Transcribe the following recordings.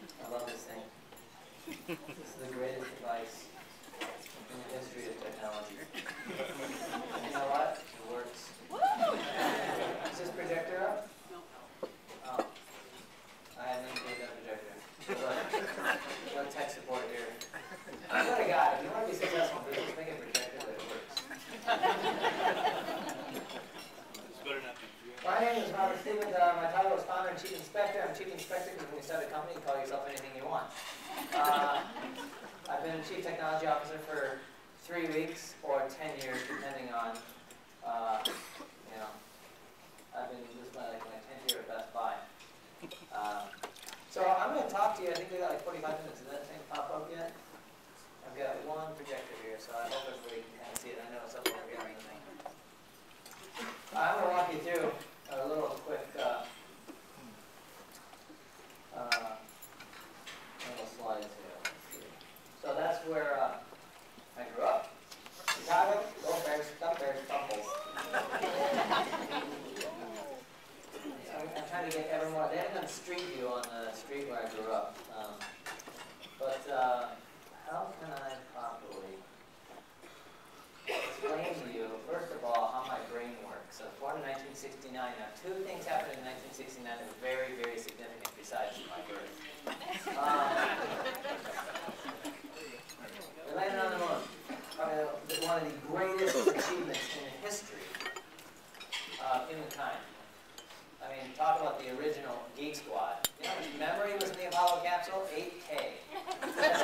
I love this thing. This is the greatest device in the history of technology. And you know what? It works. Is this projector up? Oh. I haven't even that projector. No tech support here. I swear to God, if you want to be successful in business, make a projector that works. My name is Robert Stevens. My title is Founder and Chief Inspector. I'm Chief Inspector because when you start a company, you call yourself anything you want. I've been Chief Technology Officer for 3 weeks or 10 years, depending on, you know, this is my 10th year at Best Buy. So I'm going to talk to you. I think we got like 45 minutes. Did that thing pop up yet? I've got one projector here, so I hope everybody can kind of see it. I know it's up over here on the thing. I'm going to walk you through a little quick little slides here. Let's see. So that's where I grew up. Chicago, go Bears, come Bears, Bumples. I'm trying to get everyone. They haven't done street view on the street where I grew up. How can I properly explain to you, first of all, how my brain works? I was born in 1969. Now, 2 things happened in 1969 that were very, very significant besides my birth. We landed on the moon. Probably one of the greatest achievements in the history of humankind. I mean, talk about the original Geek Squad. You know how much memory was in the Apollo capsule? 8K. That's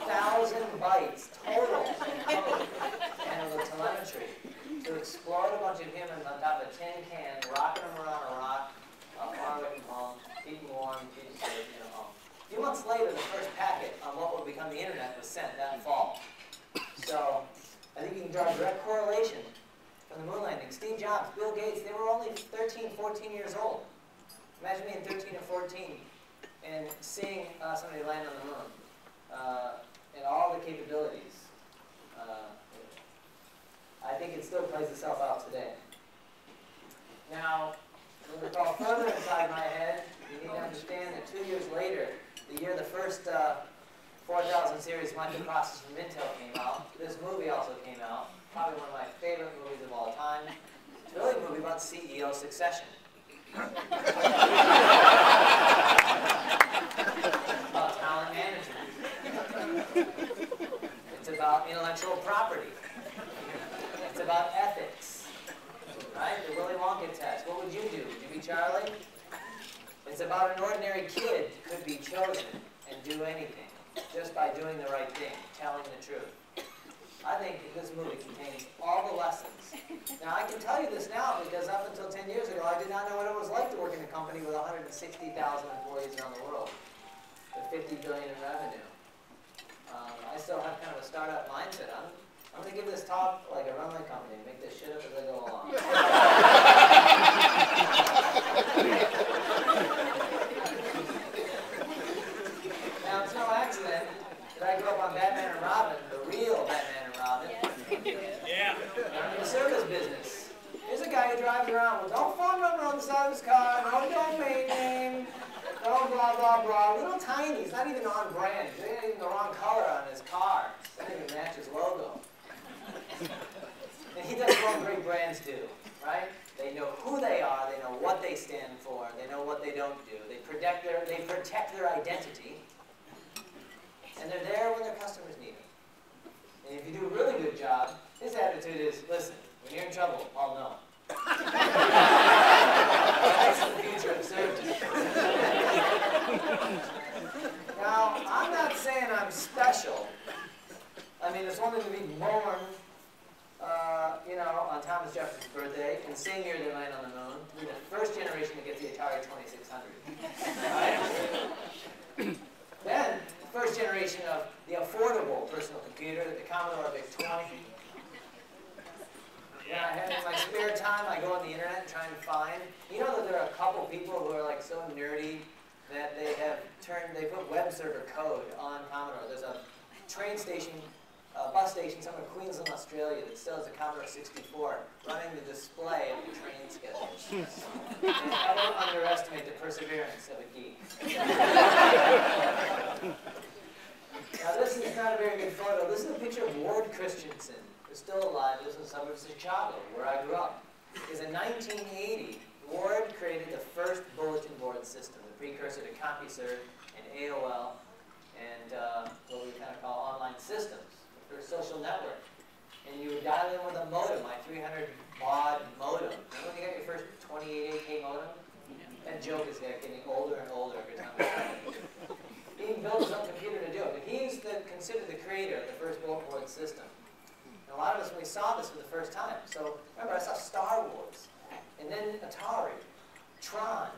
8,000 bytes total in code and with telemetry to explode a bunch of humans on top of a tin can, rocking them around a rock, far away from home, keep them warm, keep them safe, you know, home. A few months later, the first packet on what would become the internet was sent that fall. So I think you can draw a direct correlation from the moon landing. Steve Jobs, Bill Gates, they were only 13, 14 years old. Imagine being 13 or 14 and seeing somebody land on the moon and all the capabilities. I think it still plays itself out today. Now, when we go further inside my head, you need to understand that 2 years later, the year the first 4000 series microprocessor from Intel came out, this movie also came out. Probably one of my favorite movies of all time. It's really a movie about CEO succession. About talent management. It's about intellectual property. It's about ethics. Right? The Willy Wonka test. What would you do? Would you be Charlie? It's about an ordinary kid could be chosen and do anything just by doing the right thing, telling the truth. I think this movie contains all the lessons. Now, I can tell you this now because up until 10 years ago, I did not know what it was like to work in a company with 160,000 employees around the world with $50 billion in revenue. I still have kind of a startup mindset. I'm going to give this talk like a runway company and make this shit up as I go along. Now, it's no accident that I grew up on Batman and Robin, the real Batman and Robin. Yeah. I'm in the service business. Here's a guy who drives around with no phone number on the side of his car, no domain name, no blah, blah, blah. Little tiny. He's not even on brand. He's not even the wrong color on his car. It doesn't even match his logo. And he does what great brands do, right? They know who they are, they know what they stand for, they know what they don't do. They protect their identity, and they're there when their customers need them. And if you do a really good job, his attitude is, listen, when you're in trouble, I'll know. That's the future of service. Now, I'm not saying I'm special. I mean, it's one thing to be born, you know, on Thomas Jefferson's birthday, and same year they land on the moon, to be the first generation to get the Atari 2600. Right? Then, the first generation of the affordable personal computer, the Commodore VIC-20. Yeah, in my spare time, I go on the internet and try and find. You know that there are a couple people who are like so nerdy that they put web server code on Commodore. There's a train station, bus station somewhere in Queensland, Australia that still has a Commodore 64 running the display of the train schedules. And never underestimate the perseverance of a geek. Christensen, who's still alive, lives in the suburbs of Chicago, where I grew up. Because in 1980, Ward created the first bulletin board system, the precursor to CompuServe and AOL and what we kind of call online systems, the first social network. And you would dial in with a modem, my 300 baud modem. Remember when you got your first 28K modem? That joke is getting older and older every time we try it. He built some computer to do it, but he's considered the creator of the first bulletin board system. And a lot of us, when we saw this for the first time, so remember, I saw Star Wars, and then Atari, Tron,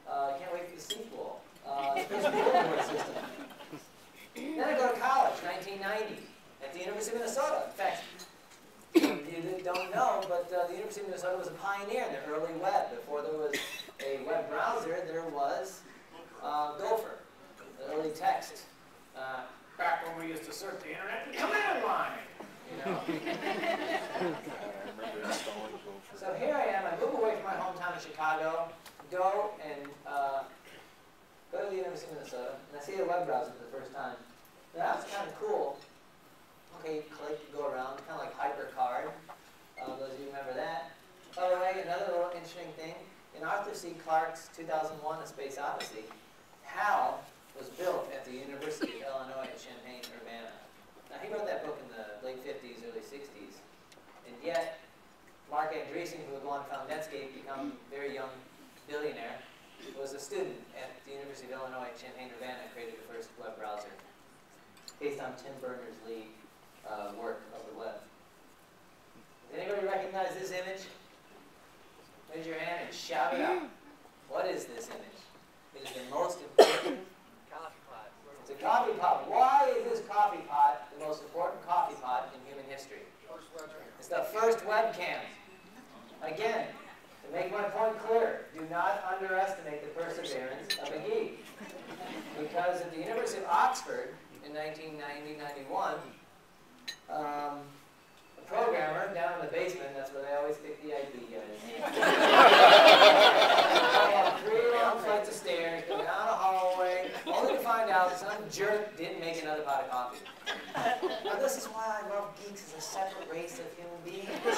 can't wait for the sequel, the first bulletin board system. Then I go to college, 1990, at the University of Minnesota. In fact, you don't know, but the University of Minnesota was a pioneer in the early web. Before there was a web browser, there was Gopher, the early text. Back when we used to search the internet in command line, you know. So here I am. I move away from my hometown of Chicago, go to the University of Minnesota, and I see a web browser for the first time. And that was kind of cool. Okay, you click, you go around, kind of like HyperCard. Those of you remember that. By the way, another little interesting thing. In Arthur C. Clarke's 2001: A Space Odyssey, HAL was built at the University of Illinois at Champaign-Urbana. Now, he wrote that book in the late 50s, early 60s. And yet, Mark Andreessen, who would go on to found Netscape, become a very young billionaire, was a student at the University of Illinois at Champaign-Urbana and created the first web browser based on Tim Berners-Lee work of the web. Does anybody recognize this image? Raise your hand and shout it out. What is this image? It is the most important coffee pot. It's a coffee pot. Why is this coffee pot the most important coffee pot in human history? It's the first webcam. Again, to make my point clear, do not underestimate the perseverance of a geek. Because at the University of Oxford in 1990-91, a programmer down in the basement, that's where they always stick the IT guys. Up 3 long flights of stairs, go down a hallway, only to find out some jerk didn't make another pot of coffee. Now this is why I love geeks as a separate race of human beings.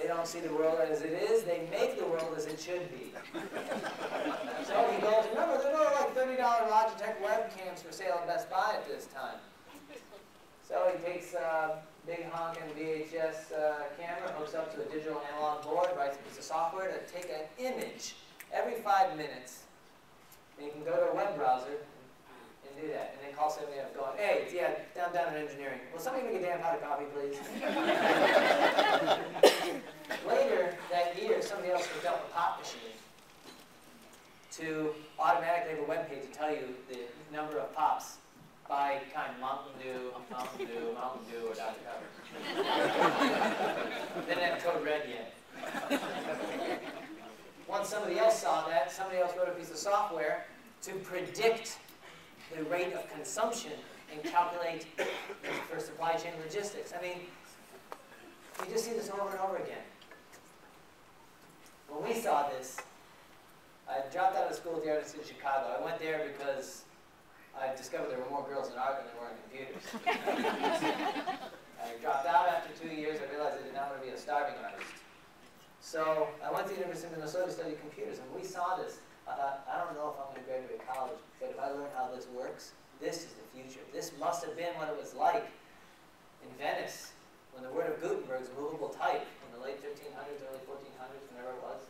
They don't see the world as it is, they make the world as it should be. So he goes, remember, there were like $30 Logitech webcams for sale at Best Buy at this time. So he takes a big honking VHS camera, hooks up to a digital analog board, writes a piece of software to take an image every 5 minutes. And you can go to a web browser and do that. And then call somebody up going, hey, yeah, down in engineering. Will somebody make a damn pot of coffee, please? Later that year, somebody else hooked up a pop machine to automatically have a web page to tell you the number of pops by kind, Mountain Dew, or Dr. Pepper. Didn't have Code Red yet. Once somebody else saw that, somebody else wrote a piece of software to predict the rate of consumption and calculate for supply chain logistics. I mean, you just see this over and over again. When we saw this, I dropped out of school at the Art Institute of Chicago. I went there because I discovered there were more girls in art than there were in computers. I dropped out after 2 years. I realized I did not want to be a starving artist. So I went to the University of Minnesota to study computers, and when we saw this, I thought, I don't know if I'm going to graduate college, but if I learn how this works, this is the future. This must have been what it was like in Venice when the word of Gutenberg's movable type in the late 1500s, early 1400s, whenever it was,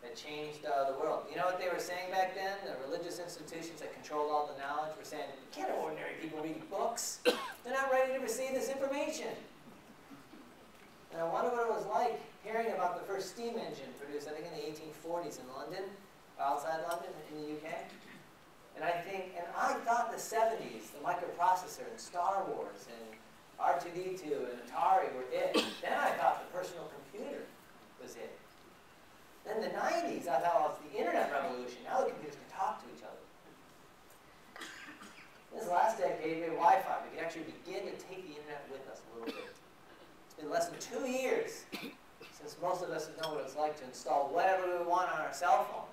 that changed the world. You know what they were saying back then? The religious institutions that controlled all the knowledge were saying, can't ordinary people read books? They're not ready to receive this information. And I wonder what it was like hearing about the first steam engine produced, I think in the 1840s in London, or outside London, in the UK. And I thought the 70s, the microprocessor and Star Wars and R2-D2 and Atari were it. Then I thought the personal computer was it. Then the 90s, I thought, well, it's the internet revolution. Now the computers can talk to each other. This last decade, we had Wi-Fi. We could actually begin to take the internet with us a little bit. It's been less than 2 years since most of us know what it's like to install whatever we want on our cell phone.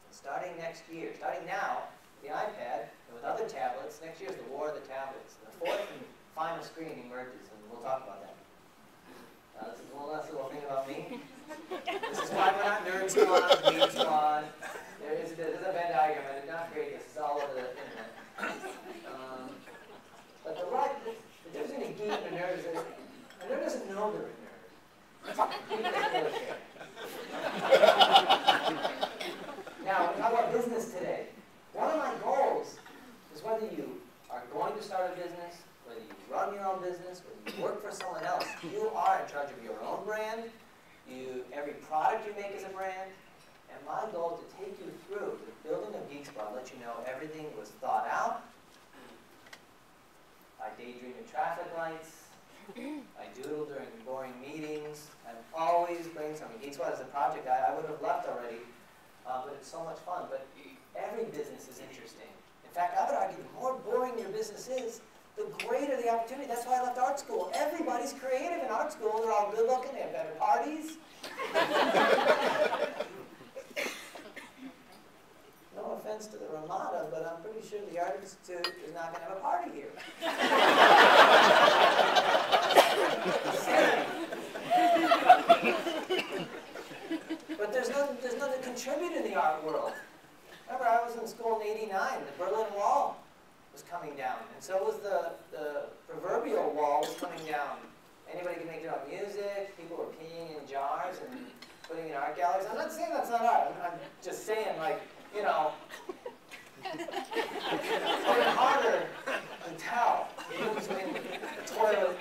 And starting next year, starting now, the iPad, and with other tablets, next year is the war of the tablets. And the fourth and final screen emerges, and we'll talk about that. This is one last little thing about me. This is why we're not Nerd Squad, Geek Squad. There's a Venn diagram. I did not create this. It's all over the internet. But the difference between a geek and a nerd is that a nerd doesn't know they're a nerd. Now, we talk about business today. One of my goals is whether you are going to start a business, whether you run your own business, whether you work for someone else, you are in charge of your own brand. Every product you make is a brand. And my goal is to take you through the building of Geek Squad, let you know everything was thought out. I daydream in traffic lights. I doodle during boring meetings. I'm always brainstorming. Geek Squad is a project I would have left already, but it's so much fun. But every business is interesting. In fact, I would argue the more boring your business is, the greater the opportunity. That's why I left art school. Everybody's creative in art school. They're all good looking. They have better parties. No offense to the Ramada, but I'm pretty sure the Art Institute is not going to have a party here. But there's nothing to contribute in the art world. Remember, I was in school in '89. The Berlin Wall was coming down, and so was the proverbial wall was coming down. Anybody can make their own music. People were peeing in jars and putting in art galleries. I'm not saying that's not art. I'm just saying, like, you know, it's harder to tell between a toilet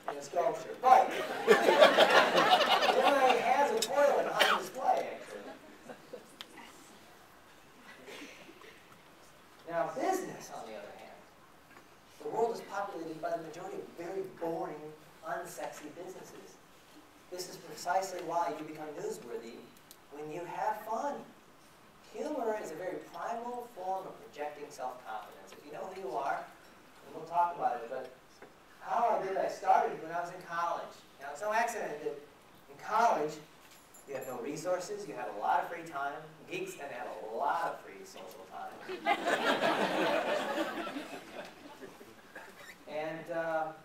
and a sculpture. But the guy has a toilet on display, actually. Now, business, on the other hand, the world is populated by the majority of very boring, unsexy businesses. This is precisely why you become newsworthy when you have fun. Humor is a very primal form of projecting self-confidence. If you know who you are, and we'll talk about it, but how I did I started when I was in college. Now, it's no accident that in college, you have no resources, you have a lot of free time. Geeks tend to have a lot of free social time. And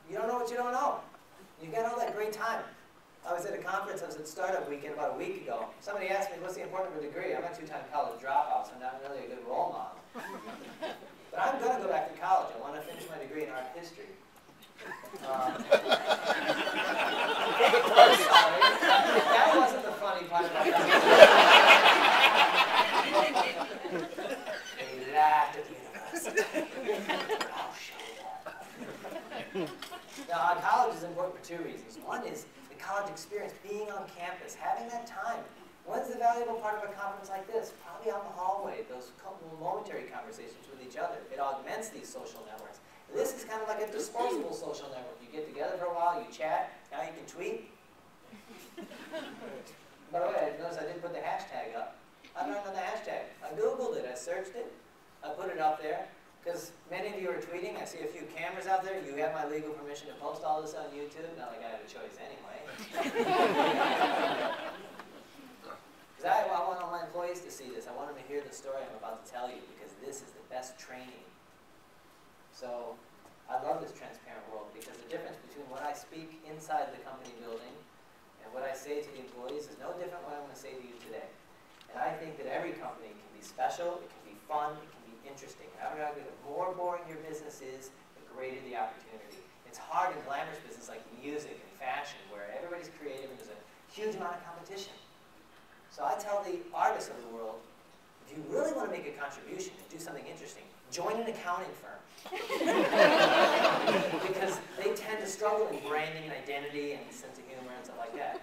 you don't know what you don't know. You get all that great time. I was at a conference, I was at Startup Weekend about a week ago. Somebody asked me, what's the importance of a degree? I'm a two-time college dropout, so I'm not really a good role model. But I'm going to go back to college. I want to finish my degree in art history. Sorry. That wasn't the funny part about that. They laughed at the university. I'll show them. Now, college is important for two reasons. One is the college experience, being on campus, having that time. When's the valuable part of a conference like this? Probably out in the hallway, those couple momentary conversations with each other. It augments these social networks. This is kind of like a disposable social network. You get together for a while, you chat, now you can tweet. By the way, notice I didn't put the hashtag up. I learned on the hashtag. I Googled it, I searched it, I put it up there. Because many of you are tweeting, I see a few cameras out there. You have my legal permission to post all this on YouTube. Not like I have a choice anyway. Because I want all my employees to see this. I want them to hear the story I'm about to tell you, because this is the best training. So I love this transparent world, because the difference between what I speak inside the company building and what I say to the employees is no different than what I'm going to say to you today. And I think that every company can be special, it can be fun, it can be interesting. I would argue the more boring your business is, the greater the opportunity. It's hard in glamorous business like music and fashion, where everybody's creative and there's a huge amount of competition. So I tell the artists of the world, if you really want to make a contribution and do something interesting, join an accounting firm. Because they tend to struggle in branding and identity and sense of humor and stuff like that.